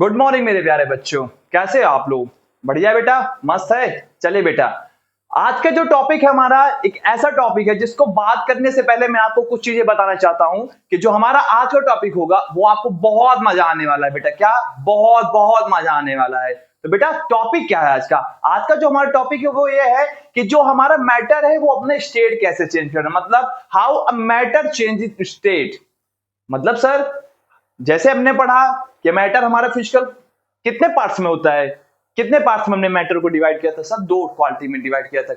Good morning मेरे प्यारे बच्चों, कैसे हो आप लोग? बढ़िया बेटा, मस्त है। चलिए बेटा, आज का जो टॉपिक है हमारा एक ऐसा टॉपिक है जिसको बात करने से पहले मैं आपको कुछ चीजें बताना चाहता हूं कि जो हमारा आज का टॉपिक होगा वो आपको बहुत मजा आने वाला है बेटा। क्या? बहुत बहुत मजा आने वाला है। तो बेटा टॉपिक क्या है आज का? आज का जो हमारा टॉपिक है वो ये है कि जो हमारा मैटर है वो अपने स्टेट कैसे चेंज करना, मतलब how a matter change it state. मतलब सर, जैसे हमने पढ़ा कि मैटर हमारा फिजिकल कितने पार्ट्स में होता है, कितने पार्ट्स में हमने मैटर को डिवाइड किया था सर? दो क्वालिटी में डिवाइड किया था।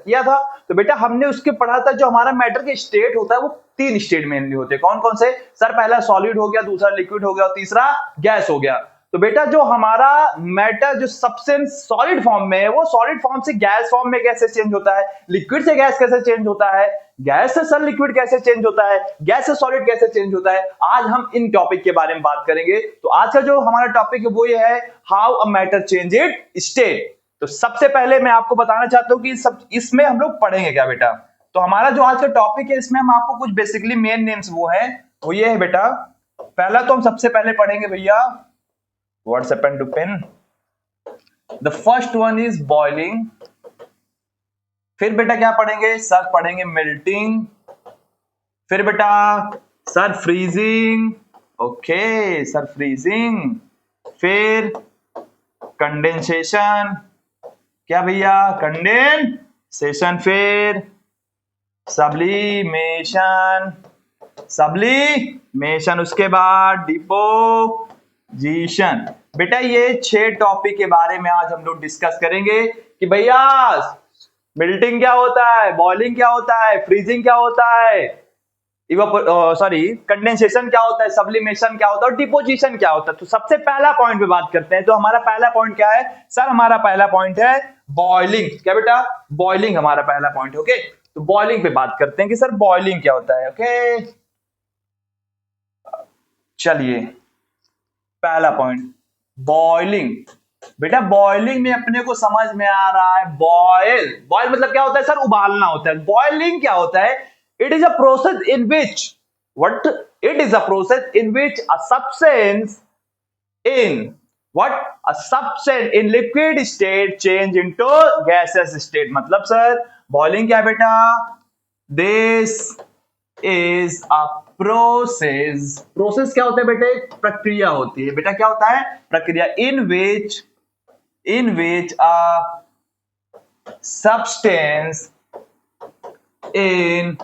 तो बेटा हमने उसके पढ़ा था जो हमारा मैटर के स्टेट होता है वो तीन स्टेट मेनली होते हैं। कौन कौन से सर? पहला सॉलिड हो गया, दूसरा लिक्विड हो गया और तीसरा गैस हो गया। तो बेटा जो हमारा मैटर जो सब्सटेंस सॉलिड फॉर्म में है वो सॉलिड फॉर्म से गैस फॉर्म में कैसे चेंज होता है, लिक्विड से गैस कैसे चेंज होता है, गैस से सर लिक्विड कैसे चेंज होता है, गैस से सॉलिड कैसे चेंज होता है, आज हम इन टॉपिक के बारे में बात करेंगे। तो आज का जो हमारा टॉपिक है वो ये है how a matter change it state. तो सबसे पहले मैं आपको बताना चाहता हूं कि सब इसमें हम लोग पढ़ेंगे क्या बेटा। तो हमारा जो आज का टॉपिक है इसमें हम आपको कुछ बेसिकली मेन नेम्स वो ये है बेटा। पहला तो हम सबसे पहले पढ़ेंगे भैया, what's happened to pen. The first one is boiling. फिर बेटा क्या पढ़ेंगे सर? पढ़ेंगे मेल्टिंग। फिर बेटा sir freezing. Okay sir, freezing. फिर कंडेंसेशन। क्या भैया? कंडेंसेशन। फिर सब्लिमेशन। सब्लिमेशन। उसके बाद डिपोजिशन। बेटा ये 6 टॉपिक के बारे में आज हम लोग डिस्कस करेंगे कि भैया मेल्टिंग क्या होता है, बॉइलिंग क्या होता है, फ्रीजिंग क्या होता है, कंडेंसेशन क्या होता है, सब्लिमेशन क्या होता है और डिपोजिशन क्या होता है। तो सबसे पहला पॉइंट पे बात करते हैं। तो हमारा पहला पॉइंट क्या है सर? हमारा पहला पॉइंट है बॉइलिंग। क्या बेटा? बॉइलिंग हमारा पहला पॉइंट। ओके, तो बॉइलिंग पे बात करते हैं कि सर बॉइलिंग क्या होता है। ओके चलिए, पहला पॉइंट बॉइलिंग। बेटा बॉइलिंग में अपने को समझ में आ रहा है, बॉयल मतलब क्या होता है सर? उबालना होता है। बॉइलिंग क्या होता है? It is a process in which a substance in liquid state change into gaseous state। मतलब सर बॉइलिंग क्या है बेटा? दिस इज अ प्रोसेस क्या होता है बेटे? प्रक्रिया होती है बेटा। क्या होता है? प्रक्रिया। इन which a substance in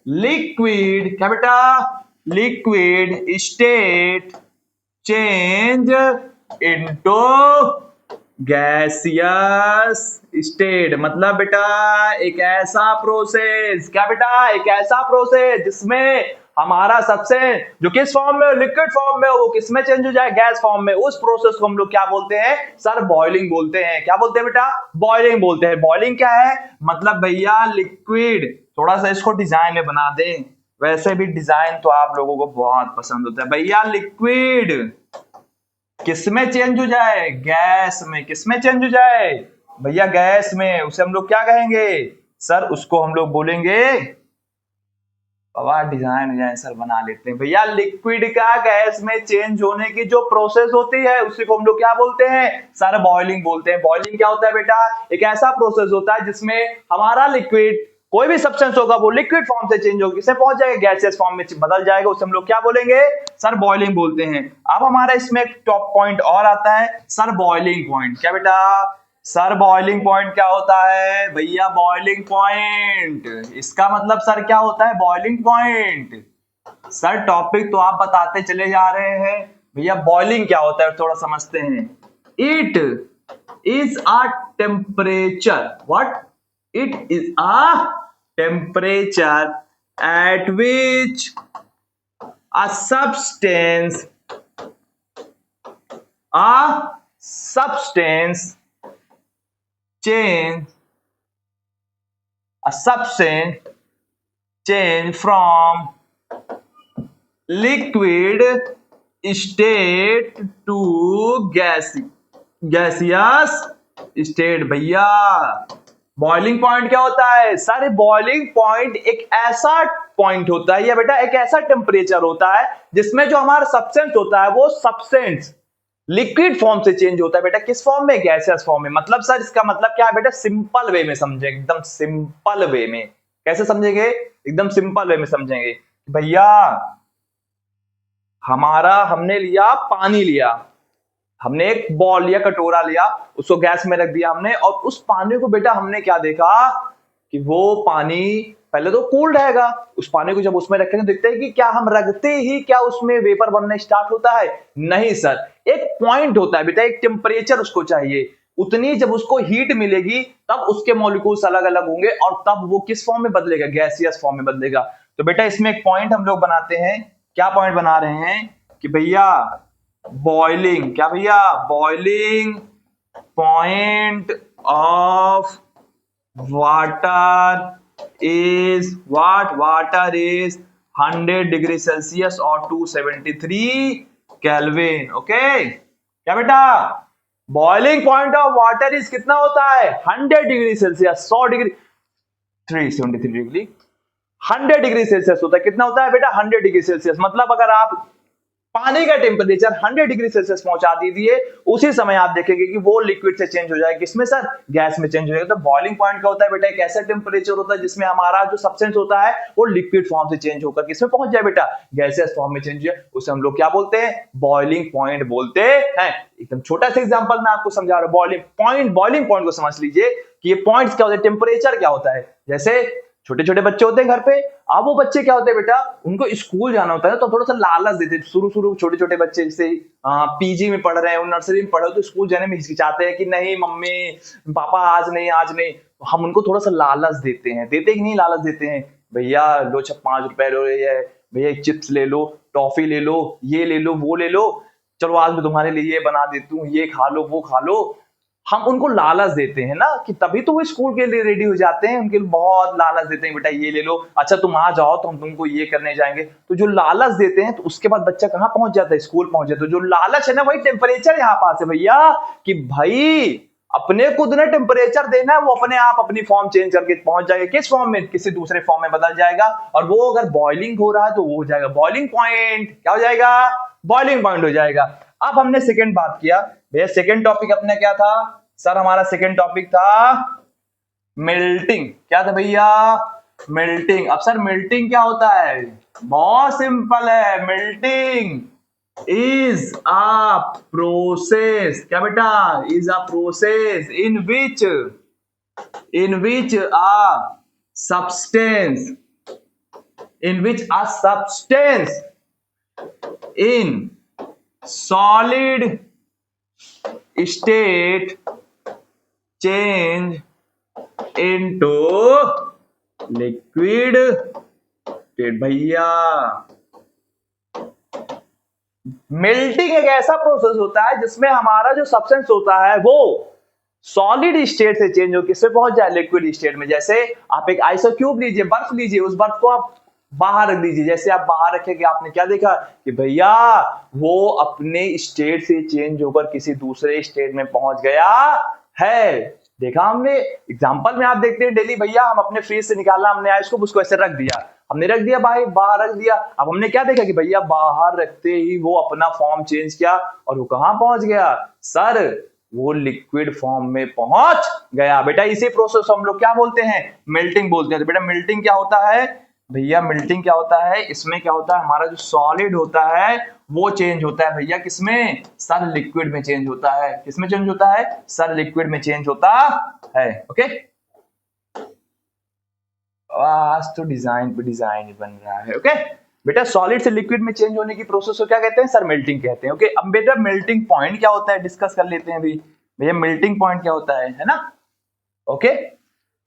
liquid, क्या बेटा? Liquid state change into gaseous state. मतलब बेटा एक ऐसा प्रोसेस, क्या बेटा? एक ऐसा प्रोसेस जिसमें हमारा सबसे जो किस फॉर्म में, लिक्विड फॉर्म में, वो किस में चेंज हो जाए? गैस फॉर्म में। उस प्रोसेस को हम लोग क्या बोलते हैं सर? बॉइलिंग बोलते हैं। क्या बोलते हैं बेटा? बॉइलिंग बोलते हैं। बॉइलिंग क्या है? मतलब भैया लिक्विड, थोड़ा सा इसको डिजाइन में बना दें, वैसे भी डिजाइन तो आप लोगों को बहुत पसंद होता है। भैया लिक्विड किसमें चेंज हो जाए? गैस में। किसमें चेंज हो जाए भैया? गैस में। उसे हम लोग क्या कहेंगे सर? उसको हम लोग बोलेंगे, बाबा डिजाइन सर बना लेते हैं भैया। लिक्विड का गैस में चेंज होने की जो प्रोसेस होती है उसी को हम लोग क्या बोलते हैं सर? बॉइलिंग बोलते हैं। बॉइलिंग क्या होता है बेटा? एक ऐसा प्रोसेस होता है जिसमें हमारा लिक्विड, कोई भी सब्सटेंस होगा वो लिक्विड फॉर्म से चेंज होगा, किससे पहुंच जाएगा? गैसियस फॉर्म में बदल जाएगा। उसे हम लोग क्या बोलेंगे सर? बॉइलिंग बोलते हैं। अब हमारा इसमें एक टॉप पॉइंट और आता है सर, बॉइलिंग पॉइंट। क्या बेटा सर? बॉइलिंग पॉइंट क्या होता है भैया? बॉइलिंग पॉइंट, इसका मतलब सर क्या होता है? Boiling point. सर टॉपिक तो आप बताते चले जा रहे हैं भैया, बॉइलिंग क्या होता है थोड़ा समझते हैं। It is a temperature, what? It is a temperature at which a substance change from liquid state to gaseous state। भैया बॉइलिंग पॉइंट क्या होता है सर? बॉइलिंग पॉइंट एक ऐसा पॉइंट होता है या बेटा एक ऐसा टेम्परेचर होता है जिसमें जो हमारा सब्सटेंस होता है वो सब्सटेंस लिक्विड फॉर्म से चेंज होता है बेटा किस फॉर्म में, गैसियस फॉर्म में। मतलब सर इसका मतलब क्या है बेटा, सिंपल वे में समझे, एकदम सिंपल वे में। कैसे समझेंगे, एकदम सिंपल वे में समझेंगे। भैया हमने लिया पानी लिया, हमने एक बॉल लिया, कटोरा लिया, उसको गैस में रख दिया हमने, और उस पानी को बेटा हमने क्या देखा कि वो पानी पहले तो कूल रहेगा। उस पानी को जब उसमें रखेंगे देखते हैं कि क्या हम रखते ही क्या उसमें वेपर बनना स्टार्ट होता है? नहीं सर, एक पॉइंट होता है बेटा, एक टेम्परेचर उसको चाहिए, उतनी जब उसको हीट मिलेगी तब उसके मॉलिक्यूल्स अलग अलग होंगे और तब वो किस फॉर्म में बदलेगा, गैसियस फॉर्म में बदलेगा। तो बेटा इसमें एक पॉइंट हम लोग बनाते हैं, क्या पॉइंट बना रहे हैं कि भैया बॉइलिंग, क्या भैया, boiling point of water is what? Water is 100 degree Celsius और 273 केल्विन। ओके, क्या बेटा, boiling point of water is कितना होता है? 100 degree Celsius, 100 degree, 373 degree, 100 degree Celsius होता है। कितना होता है बेटा? 100 डिग्री सेल्सियस। मतलब अगर आप पानी का टेम्परेचर 100 डिग्री सेल्सियस पहुंचा दीजिए, उसी समय आप देखेंगे कि वो लिक्विड से चेंज हो जाएगा, किसमें सर? गैस में चेंज हो जाएगा। तो बॉइलिंग पॉइंट क्या होता है बेटा? एक ऐसा टेम्परेचर होता है जिसमें हमारा जो सब्सटेंस होता है वो लिक्विड फॉर्म से चेंज होकर किसमें पहुंच जाए बेटा? गैसियस फॉर्म में चेंज हो जाए, उसे हम लोग क्या बोलते हैं? बॉइलिंग पॉइंट बोलते हैं। एकदम छोटा सा एग्जांपल मैं आपको समझा रहा हूं। बॉइलिंग पॉइंट को समझ लीजिए कि ये पॉइंट्स क्या होते हैं, टेम्परेचर क्या होता है। जैसे छोटे छोटे बच्चे होते हैं घर पे, अब वो बच्चे क्या होते हैं बेटा, उनको स्कूल जाना होता है तो थोड़ा सा लालच देते हैं। शुरू छोटे छोटे बच्चे जैसे पीजी में पढ़ रहे हैं, नर्सरी में पढ़ रहे हो, तो स्कूल जाने में हिचकिचाते हैं कि नहीं मम्मी पापा आज नहीं। हम उनको थोड़ा सा लालच देते हैं, देते कि नहीं लालच देते हैं? भैया लो 5 रुपए लो, भैया चिप्स ले लो, टॉफी ले लो, ये ले लो, वो ले लो, चलो आज मैं तुम्हारे लिए ये बना देती हूँ, ये खा लो, वो खा लो। हम उनको लालच देते हैं ना, कि तभी तो वो स्कूल के लिए रेडी हो जाते हैं। उनके लिए बहुत लालच देते हैं, बेटा ये ले लो, अच्छा तुम आ जाओ तो हम तुमको ये करने जाएंगे। तो जो लालच देते हैं तो उसके बाद बच्चा कहाँ पहुंच जाता है? स्कूल पहुंच जाता है। तो जो लालच है ना, वही टेम्परेचर यहाँ पास है भैया, कि भाई अपने खुद ने टेम्परेचर देना है, वो अपने आप अपनी फॉर्म चेंज करके पहुंच जाएगा किस फॉर्म में? किसी दूसरे फॉर्म में बदल जाएगा। और वो अगर बॉइलिंग हो रहा है तो वो हो जाएगा बॉइलिंग पॉइंट। क्या हो जाएगा? बॉइलिंग पॉइंट हो जाएगा। अब हमने सेकेंड बात किया भैया, सेकेंड टॉपिक अपने क्या था सर? हमारा सेकेंड टॉपिक था मेल्टिंग। क्या था भैया? मेल्टिंग। अब सर मेल्टिंग क्या होता है? बहुत सिंपल है, मेल्टिंग इज अ प्रोसेस, क्या बेटा? Is a process in which a substance in solid state change into liquid state। भैया मेल्टिंग एक ऐसा प्रोसेस होता है जिसमें हमारा जो सब्सटेंस होता है वो सॉलिड स्टेट से चेंज हो किससे पहुंच जाए? लिक्विड स्टेट में। जैसे आप एक आइसो क्यूब लीजिए, बर्फ लीजिए, उस बर्फ को आप बाहर रख दीजिए। जैसे आप बाहर रखेंगे, आपने क्या देखा कि भैया वो अपने स्टेट से चेंज होकर किसी दूसरे स्टेट में पहुंच गया है। देखा हमने एग्जांपल में, आप देखते हैं डेली, भैया हम अपने फ्रिज से निकाला हमने आइस को, उसको ऐसे रख दिया, हमने रख दिया भाई बाहर रख दिया। अब हमने क्या देखा कि भैया बाहर रखते ही वो अपना फॉर्म चेंज किया और वो कहां पहुंच गया सर? वो लिक्विड फॉर्म में पहुंच गया। बेटा इसी प्रोसेस को हम लोग क्या बोलते हैं? मेल्टिंग बोलते हैं। तो बेटा मेल्टिंग क्या होता है भैया? मेल्टिंग क्या होता है? इसमें क्या होता है, हमारा जो सॉलिड होता है वो चेंज होता है भैया किसमें? सर लिक्विड में चेंज होता है। किसमें चेंज होता है? सर लिक्विड में चेंज होता है। ओके, आज तो डिजाइन पे डिजाइन बन रहा है। ओके बेटा, सॉलिड से लिक्विड में चेंज होने की प्रोसेस को क्या कहते हैं सर? मेल्टिंग कहते हैं। ओके, अब बेटा मेल्टिंग पॉइंट क्या होता है डिस्कस कर लेते हैं अभी। भैया मेल्टिंग पॉइंट क्या होता है ना? ओके,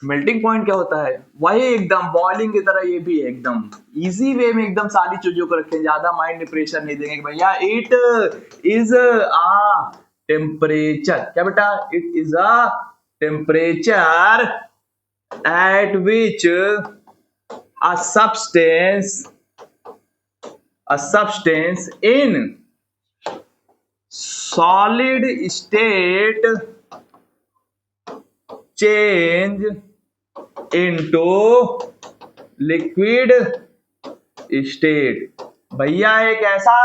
मेल्टिंग पॉइंट क्या होता है? वही एकदम बॉइलिंग की तरह ये भी एकदम इजी वे में एकदम सारी चीजों को रखें, ज्यादा माइंड में प्रेशर नहीं देंगे भैया। इट इज अ टेम्परेचर, क्या बेटा? It is a temperature at which a substance in solid state change into liquid state। भैया एक ऐसा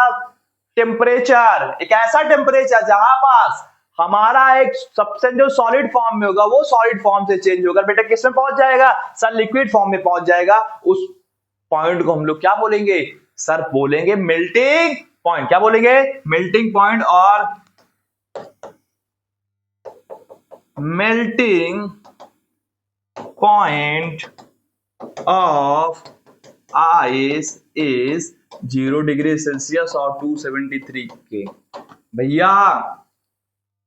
टेम्परेचर, एक ऐसा टेम्परेचर जहां पास हमारा एक सब्सटेंस जो सॉलिड फॉर्म में होगा वो सॉलिड फॉर्म से चेंज होकर बेटा किस में पहुंच जाएगा सर, लिक्विड फॉर्म में पहुंच जाएगा। उस पॉइंट को हम लोग क्या बोलेंगे सर, बोलेंगे मेल्टिंग पॉइंट। क्या बोलेंगे, मेल्टिंग पॉइंट। और melting point of ice is 0 degree Celsius और 273 के। भैया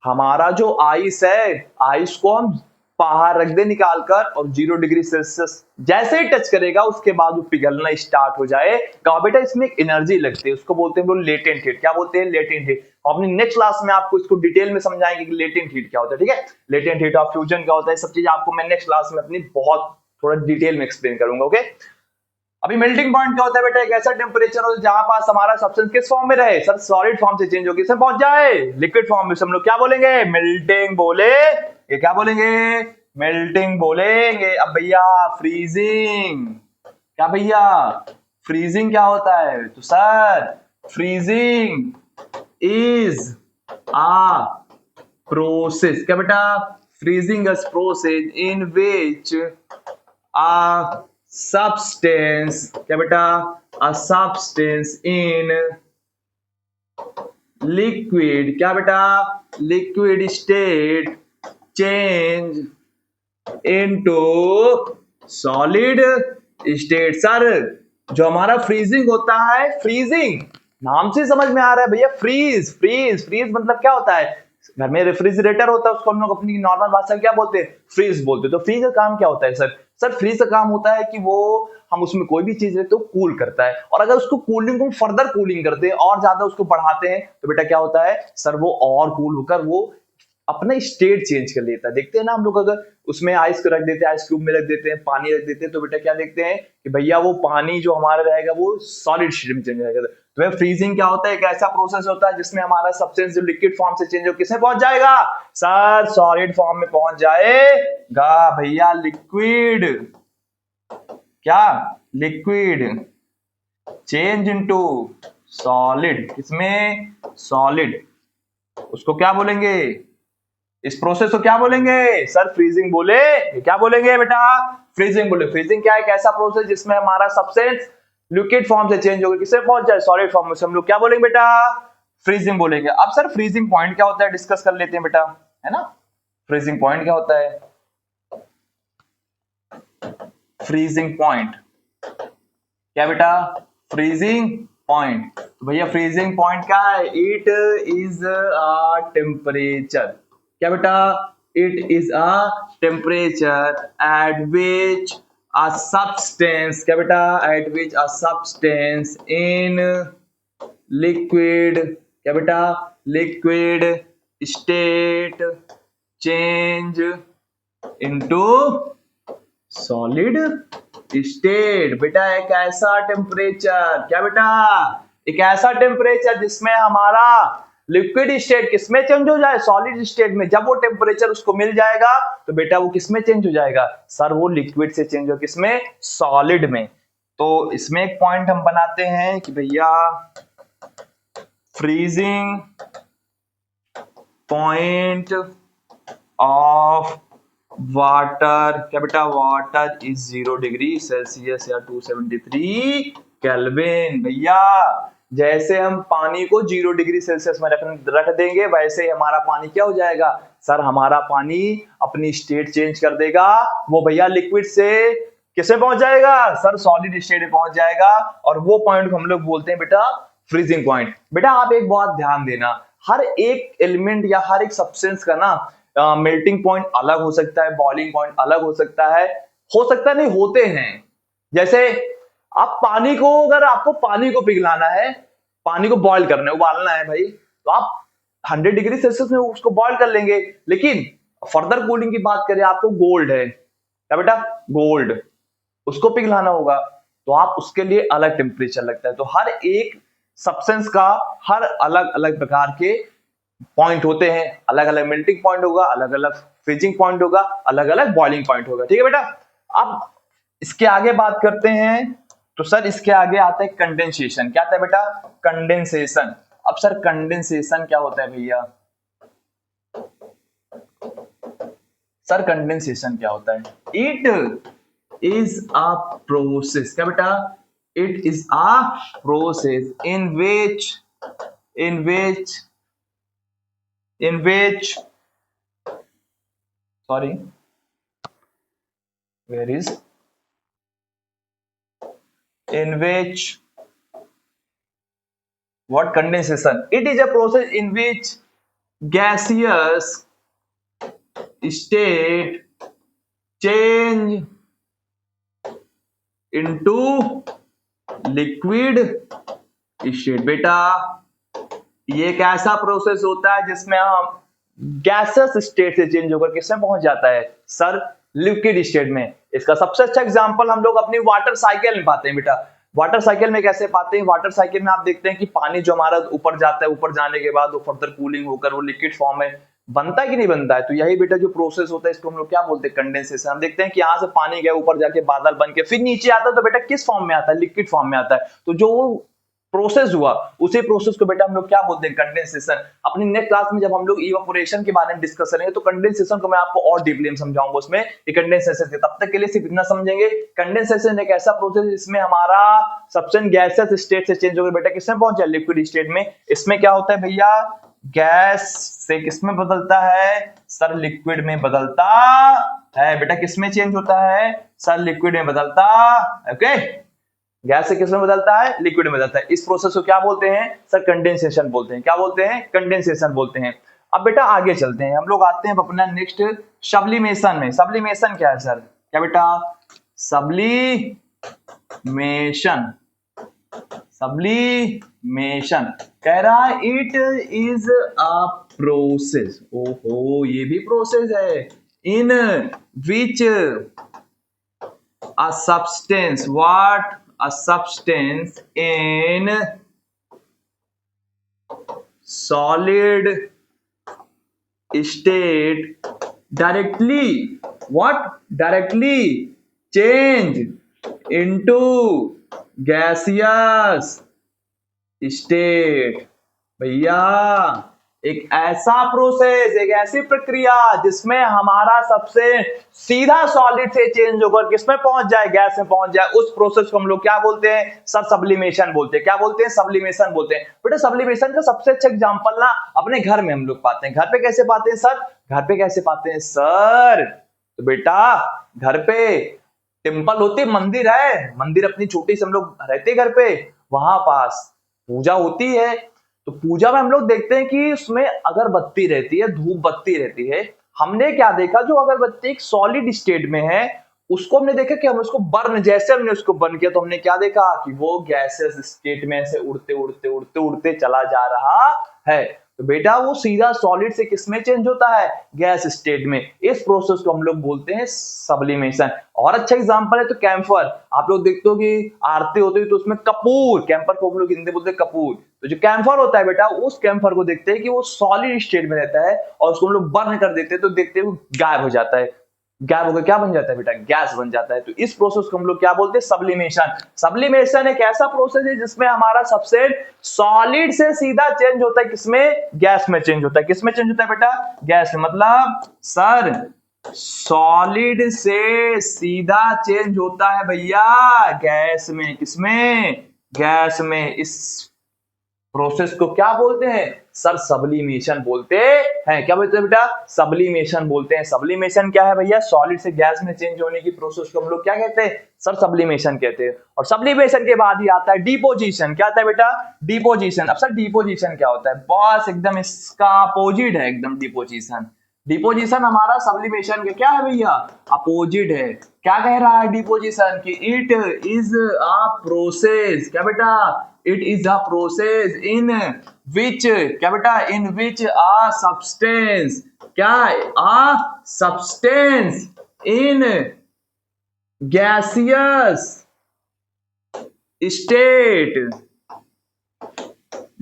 हमारा जो आइस है, आइस को हम बाहर रख दे निकाल कर और 0 डिग्री सेल्सियस जैसे ही टच करेगा उसके बाद वो पिघलना स्टार्ट हो जाएगा। बेटा इसमें एक एनर्जी लगती है, उसको बोलते हैं लेटेंट हीट। क्या बोलते हैं, लेटेंट हीट। अपनी नेक्स्ट क्लास में आपको इसको डिटेल में समझाएंगे कि लेटेंट हीट क्या होता है। ठीक है, लेटेंट हीट ऑफ फ्यूजन क्या होता है, सब चीज आपको मैं नेक्स्ट क्लास में अपनी बहुत थोड़ा डिटेल में एक्सप्लेन करूंगा। ओके, अभी मेल्टिंग पॉइंट क्या होता है बेटा, एक ऐसा टेम्परेचर हो जहां पास हमारा सब्सटेंस किस फॉर्म में रहे सर, सॉलिड फॉर्म से चेंज होकर किसमें पहुंच जाए, लिक्विड फॉर्म में। हम लोग क्या बोलेंगे, मेल्टिंग बोले, ये क्या बोलेंगे, मेल्टिंग बोलेंगे। अब भैया फ्रीजिंग, क्या भैया फ्रीजिंग क्या होता है, तो sir freezing is a process, क्या बेटा, freezing is process in which a substance, क्या बेटा, a substance in liquid, क्या बेटा, liquid state change into solid state। Sir जो हमारा फ्रीजिंग होता है, फ्रीजिंग नाम से समझ में आ रहा है भैया, फ्रीज फ्रीज फ्रीज मतलब क्या होता है, घर में रेफ्रिजरेटर होता है उसको हम लोग अपनी नॉर्मल भाषा में क्या बोलते हैं, फ्रीज बोलते हैं। तो फ्रीज का काम क्या होता है सर, सर फ्रीज का काम होता है कि वो हम उसमें कोई भी चीज लेते तो कूल करता है, और अगर उसको कूलिंग को फर्दर कूलिंग करते हैं और ज्यादा उसको बढ़ाते हैं तो बेटा क्या होता है सर, वो और कूल होकर वो अपना स्टेट चेंज कर लेता है। देखते हैं ना हम लोग, अगर उसमें आइस को रख देते हैं, आइस क्यूब में रख देते हैं, पानी रख देते हैं, तो बेटा क्या देखते हैं कि भैया वो पानी जो हमारा रहेगा वो सॉलिड स्टेट में चेंज हो जाएगा। तो फ्रीजिंग क्या होता है, एक ऐसा प्रोसेस होता है जिसमें हमारा सब्सटेंस जो लिक्विड फॉर्म से चेंज हो किसमें पहुंच जाएगा सर, सॉलिड फॉर्म में पहुंच जाएगा भैया। लिक्विड, क्या, लिक्विड चेंज इनटू सॉलिड, किसमें, सॉलिड, उसको क्या बोलेंगे, इस प्रोसेस को क्या बोलेंगे सर, फ्रीजिंग बोले। क्या बोलेंगे बेटा, फ्रीजिंग बोले। फ्रीजिंग क्या है, एक ऐसा प्रोसेस जिसमें हमारा सब्सटेंस लिक्विड फॉर्म से चेंज होकर किससे पहुंच जाए, सॉलिड फॉर्म में। हम लोग क्या बोलेंगे बेटा, फ्रीजिंग बोलेंगे। अब सर फ्रीजिंग पॉइंट क्या होता है डिस्कस कर लेते हैं बेटा, है ना। फ्रीजिंग पॉइंट क्या होता है, फ्रीजिंग पॉइंट, क्या बेटा, फ्रीजिंग पॉइंट। तो भैया फ्रीजिंग पॉइंट क्या है, इट इज अ टेम्परेचर, क्या बेटा, it is a temperature at which a substance, क्या बेटा, eight which a substance in liquid, क्या बेटा, liquid state change into solid state. बेटा एक ऐसा टेम्परेचर, क्या बेटा, एक ऐसा टेम्परेचर जिसमें हमारा लिक्विड स्टेट किसमें चेंज हो जाए, सॉलिड स्टेट में। जब वो टेम्परेचर उसको मिल जाएगा तो बेटा वो किसमें चेंज हो जाएगा सर, वो लिक्विड से चेंज हो किसमें, सॉलिड में। तो इसमें एक पॉइंट हम बनाते हैं कि भैया फ्रीजिंग पॉइंट ऑफ वाटर, क्या बेटा, वाटर इज 0 डिग्री सेल्सियस या 273 केल्विन। भैया जैसे हम पानी को 0 डिग्री सेल्सियस में रख देंगे वैसे ही हमारा पानी क्या हो जाएगा सर, हमारा पानी अपनी स्टेट चेंज कर देगा। वो भैया लिक्विड से किसे पहुंच जाएगा सर, सॉलिड स्टेट में पहुंच जाएगा। और वो पॉइंट को हम लोग बोलते हैं बेटा फ्रीजिंग पॉइंट। बेटा आप एक बात ध्यान देना, हर एक एलिमेंट या हर एक सब्सटेंस का ना मेल्टिंग पॉइंट अलग हो सकता है, बॉइलिंग पॉइंट अलग हो सकता है नहीं, होते हैं। जैसे आप पानी को, अगर आपको पानी को पिघलाना है, पानी को बॉईल करना है, उबालना है भाई, तो आप 100 डिग्री सेल्सियस में उसको बॉईल कर लेंगे। लेकिन फर्दर कूलिंग की बात करें, आपको गोल्ड है, क्या बेटा, गोल्ड, उसको पिघलाना होगा तो आप उसके लिए अलग टेम्परेचर लगता है। तो हर एक सब्सटेंस का हर अलग अलग प्रकार के पॉइंट होते हैं, अलग अलग मेल्टिंग पॉइंट होगा, अलग अलग फ्रीजिंग पॉइंट होगा, अलग अलग बॉइलिंग पॉइंट होगा। ठीक है बेटा, अब इसके आगे बात करते हैं। तो सर इसके आगे आता है कंडेंसेशन। क्या आता है बेटा, कंडेंसेशन। अब सर कंडेंसेशन क्या होता है भैया? सर कंडेंसेशन क्या होता है? इट इज अ प्रोसेस, क्या बेटा? It is a process in which sorry, where is in which what condensation? It is a process in which gaseous state change into liquid state। बेटा ये एक ऐसा process होता है जिसमें हम गैसेस स्टेट से चेंज होकर किसमें पहुंच जाता है? सर लिक्विड स्टेट में। इसका सबसे अच्छा एग्जांपल हम लोग अपनी वाटर साइकिल में पाते हैं बेटा। वाटर साइकिल में कैसे पाते हैं? वाटर साइकिल में आप देखते हैं कि पानी जो हमारा ऊपर जाता है, ऊपर जाने के बाद वो फर्दर कूलिंग होकर वो लिक्विड फॉर्म में बनता है कि नहीं बनता है? तो यही बेटा जो प्रोसेस होता है इसको हम लोग क्या बोलते हैं? कंडेंसेशन। हम देखते हैं कि यहाँ से पानी गया, ऊपर जाके बादल बन के फिर नीचे आता है, तो बेटा किस फॉर्म में आता है? लिक्विड फॉर्म में आता है। तो जो प्रोसेस हुआ उसी प्रोसेस को बेटा हम लोग क्या बोलते हैं? कंडेंसेशन। अपनी नेक्स्ट क्लास में जब हम लोग इवेपोरेशन के बारे में डिस्कस करेंगे तो कंडेंसेशन को मैं आपको और डीपली में समझाऊंगा उसमें कि कंडेंसेशन से। तब तक के लिए सिर्फ इतना समझेंगे, कंडेंसेशन एक ऐसा प्रोसेस जिसमें हमारा सब्सटेंस गैसेस स्टेट से चेंज होकर बेटा किसमें पहुंच जाए? लिक्विड स्टेट में। इसमें क्या होता है भैया? गैस से किसमें बदलता है? सर लिक्विड में बदलता है। बेटा किसमें चेंज होता है? सर लिक्विड में बदलता। ओके, गैस से किसमें बदलता है? लिक्विड में बदलता है। इस प्रोसेस को क्या बोलते हैं? सर कंडेंसेशन बोलते हैं। क्या बोलते हैं? कंडेंसेशन बोलते हैं। अब बेटा आगे चलते हैं, हम लोग आते हैं अपना नेक्स्ट सब्लिमेशन में। सब्लिमेशन क्या है सर? क्या बेटा? सब्लिमेशन। सब्लिमेशन कह रहा है इट इज अ प्रोसेस। ओहो, ये भी प्रोसेस है। इन विच a substance, what a substance in solid state directly change into gaseous state। भैया एक ऐसा प्रोसेस, एक ऐसी प्रक्रिया जिसमें हमारा सबसे सीधा सॉलिड से चेंज होकर किसमें पहुंच जाए? गैस में पहुंच जाए। उस प्रोसेस को हम लोग क्या बोलते हैं? सर सब्लिमेशन बोलते हैं। क्या बोलते हैं? सब्लिमेशन बोलते हैं। बेटा सब्लिमेशन का सबसे अच्छा एग्जांपल ना अपने घर में हम लोग पाते हैं। घर पे कैसे पाते हैं सर? घर पे कैसे पाते हैं सर? तो बेटा घर पे टेम्पल होती है, मंदिर है, मंदिर अपनी छोटी से हम लोग रहते हैं घर पे, वहां पास पूजा होती है। तो पूजा में हम लोग देखते हैं कि उसमें अगरबत्ती रहती है, धूप बत्ती रहती है। हमने क्या देखा? जो अगरबत्ती एक सॉलिड स्टेट में है उसको हमने देखा कि हम उसको बर्न, जैसे हमने उसको बर्न किया तो हमने क्या देखा कि वो गैसेस स्टेट में से उड़ते उड़ते उड़ते उड़ते चला जा रहा है। तो बेटा वो सीधा सॉलिड से किसमें चेंज होता है? गैस स्टेट में। इस प्रोसेस को हम लोग बोलते हैं सब्लिमेशन। और अच्छा एग्जांपल है तो कैम्फर। आप लोग देखते हो कि आरती होती है तो उसमें कपूर, कैम्फर को हम लोग हिंदी बोलते हैं कपूर। तो जो कैम्फर होता है बेटा, उस कैम्फर को देखते हैं कि वो सॉलिड स्टेट में रहता है और उसको हम लोग बर्न कर देते हैं तो देखते हैं वो गायब हो जाता है। गायब होकर क्या बन जाता है बेटा? गैस बन जाता है। तो इस प्रोसेस को हम लोग क्या बोलते हैं? सब्लिमेशन। सब्लिमेशन एक ऐसा प्रोसेस है जिसमें हमारा सबसे सॉलिड से सीधा चेंज होता है किसमें? गैस में चेंज होता है। किसमें चेंज होता है बेटा? गैस में। मतलब सर सॉलिड से सीधा चेंज होता है भैया गैस में। किसमें? गैस में। इस प्रोसेस को क्या बोलते हैं? सर सब्लिमेशन बोलते हैं। क्या बोलते हैं बेटा? सब्लिमेशन बोलते हैं। सब्लिमेशन क्या है भैया? सॉलिड से गैस में चेंज होने की प्रोसेस को हम लोग क्या कहते हैं? सर सब्लिमेशन कहते हैं। और सब्लिमेशन के बाद ही आता है डिपोजिशन। क्या आता है बेटा? डिपोजिशन। अब सर डिपोजिशन क्या होता है? बस एकदम इसका अपोजिट है एकदम डिपोजिशन। डिपोजिशन हमारा सब्लिमेशन के क्या है भैया? अपोजिट है। क्या कह रहा है डिपोजिशन? कि इट इज अ प्रोसेस। क्या बेटा? It is a process in which, क्या बेटा? इन विच अ सब्सटेंस, क्या? A substance in gaseous state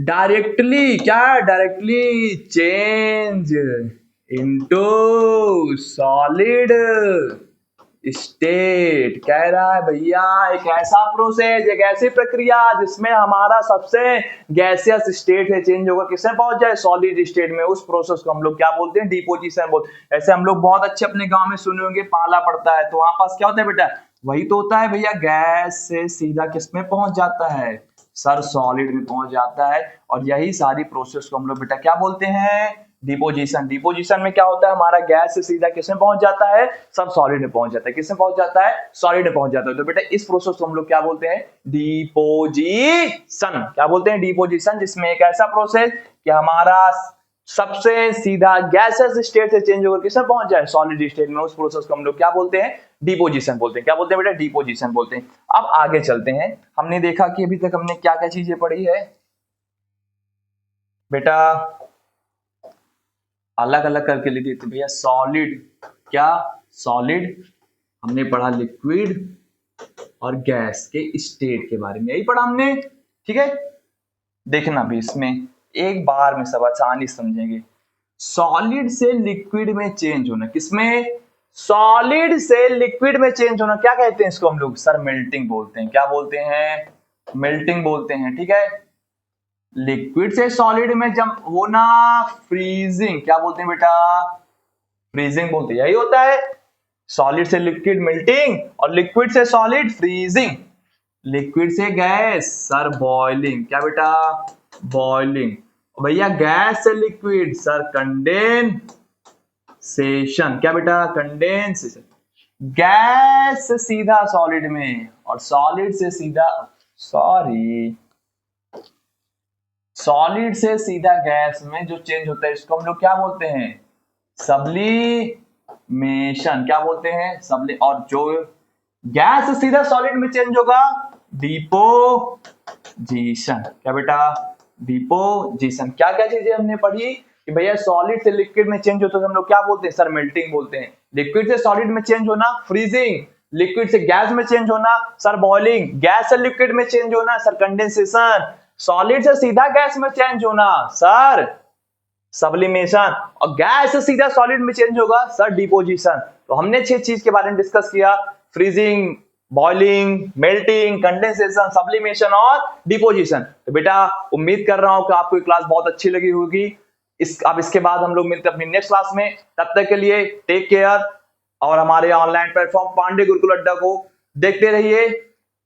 directly, क्या? Directly change into solid state कह रहा है भैया एक ऐसा प्रोसेस, एक ऐसी प्रक्रिया जिसमें हमारा सबसे गैसियस स्टेट है चेंज होकर किसमें पहुंच जाए, सॉलिड स्टेट में। उस प्रोसेस को हम लोग क्या बोलते हैं, डिपोजिशन बोलते हैं। ऐसे हम लोग बहुत अच्छे अपने गांव में सुने होंगे, पाला पड़ता है तो वहां पास क्या होता है बेटा, वही तो होता है भैया, गैस से सीधा किसमें पहुंच जाता है सर, सॉलिड में पहुंच जाता है। और यही सारी प्रोसेस को हम लोग बेटा क्या बोलते हैं, डिपोजिशन। डिपोजिशन में क्या होता है, हमारा गैस से सीधा किसमें पहुंच जाता है, सब सॉलिड में पहुंच जाता है। किसमें पहुंच जाता है, सॉलिड में पहुंच जाता है। तो बेटा इस प्रोसेस को हम लोग क्या बोलते हैं, डिपोजिशन। क्या बोलते हैं, डिपोजिशन, जिसमें एक ऐसा प्रोसेस कि हमारा सबसे सीधा गैसेस स्टेट से चेंज होकर किसमें पहुंच जाए, सॉलिड स्टेट में। उस प्रोसेस को हम लोग क्या बोलते हैं, डिपोजिशन बोलते हैं। क्या बोलते हैं बेटा, डिपोजिशन बोलते हैं। अब आगे चलते हैं। हमने देखा कि अभी तक हमने क्या क्या चीजें पढ़ी है बेटा, अलग अलग करके लिख देते भैया। सॉलिड, क्या सॉलिड, हमने पढ़ा लिक्विड और गैस के स्टेट के बारे में, यही पढ़ा हमने, ठीक है। देखना भी इसमें एक बार में सब आसानी समझेंगे। सॉलिड से लिक्विड में चेंज होना, किसमें, सॉलिड से लिक्विड में चेंज होना, क्या कहते हैं इसको हम लोग, सर मेल्टिंग बोलते हैं। क्या बोलते हैं, मेल्टिंग बोलते हैं, ठीक है। लिक्विड से सॉलिड में जब होना, फ्रीजिंग। क्या बोलते हैं बेटा, फ्रीजिंग बोलते हैं, यही होता है। सॉलिड से लिक्विड मेल्टिंग और लिक्विड से सॉलिड फ्रीजिंग। लिक्विड से गैस सर बॉइलिंग। क्या बेटा, बॉइलिंग। भैया गैस से लिक्विड सर कंडेंसेशन। क्या बेटा, कंडेंसेशन। गैस से सीधा सॉलिड में और सॉलिड से सीधा, सॉलिड से सीधा गैस में जो चेंज होता है इसको हम लोग क्या बोलते हैं, सब्लिमेशन। क्या बोलते हैं, सबली। और जो गैस से सीधा सॉलिड में चेंज होगा, डिपोजिशन। क्या बेटा, डिपोजिशन। क्या क्या चीजें हमने पढ़ी कि भैया सॉलिड से लिक्विड में चेंज होता है हम लोग क्या बोलते हैं, सर मेल्टिंग बोलते हैं। लिक्विड से सॉलिड में चेंज होना, फ्रीजिंग। लिक्विड से गैस में चेंज होना, सर बॉइलिंग। गैस से लिक्विड में चेंज होना, सर कंडेंसेशन। सॉलिड से सीधा गैस में चेंज होना, सर सब्लिमेशन। और गैस से सीधा सॉलिड में चेंज होगा, सर डिपोजिशन। तो हमने 6 चीज के बारे में डिस्कस किया, freezing, boiling, melting, condensation, sublimation और डिपोजिशन। तो बेटा उम्मीद कर रहा हूं कि आपको ये क्लास बहुत अच्छी लगी होगी। अब इसके बाद हम लोग मिलते हैं अपनी नेक्स्ट क्लास में। तब तक के लिए टेक केयर और हमारे ऑनलाइन प्लेटफॉर्म पांडे गुरुकुल अड्डा को देखते रहिए,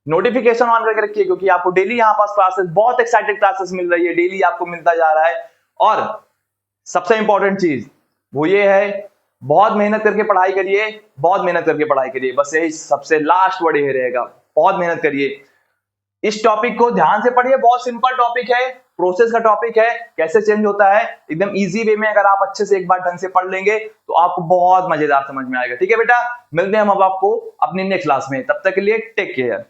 नोटिफिकेशन ऑन करके रखिए, क्योंकि आपको डेली यहाँ पास क्लासेस, बहुत एक्साइटेड क्लासेस मिल रही है, डेली आपको मिलता जा रहा है। और सबसे इंपॉर्टेंट चीज वो ये है, बहुत मेहनत करके पढ़ाई करिए, बहुत मेहनत करके पढ़ाई करिए, बस यही सबसे लास्ट वर्ड ये रहेगा, बहुत मेहनत करिए। इस टॉपिक को ध्यान से पढ़िए, बहुत सिंपल टॉपिक है, प्रोसेस का टॉपिक है, कैसे चेंज होता है, एकदम इजी वे में अगर आप अच्छे से एक बार ढंग से पढ़ लेंगे तो आपको बहुत मजेदार समझ में आएगा। ठीक है बेटा, मिलते हैं हम अब आपको अपनी नेक्स्ट क्लास में, तब तक के लिए टेक केयर।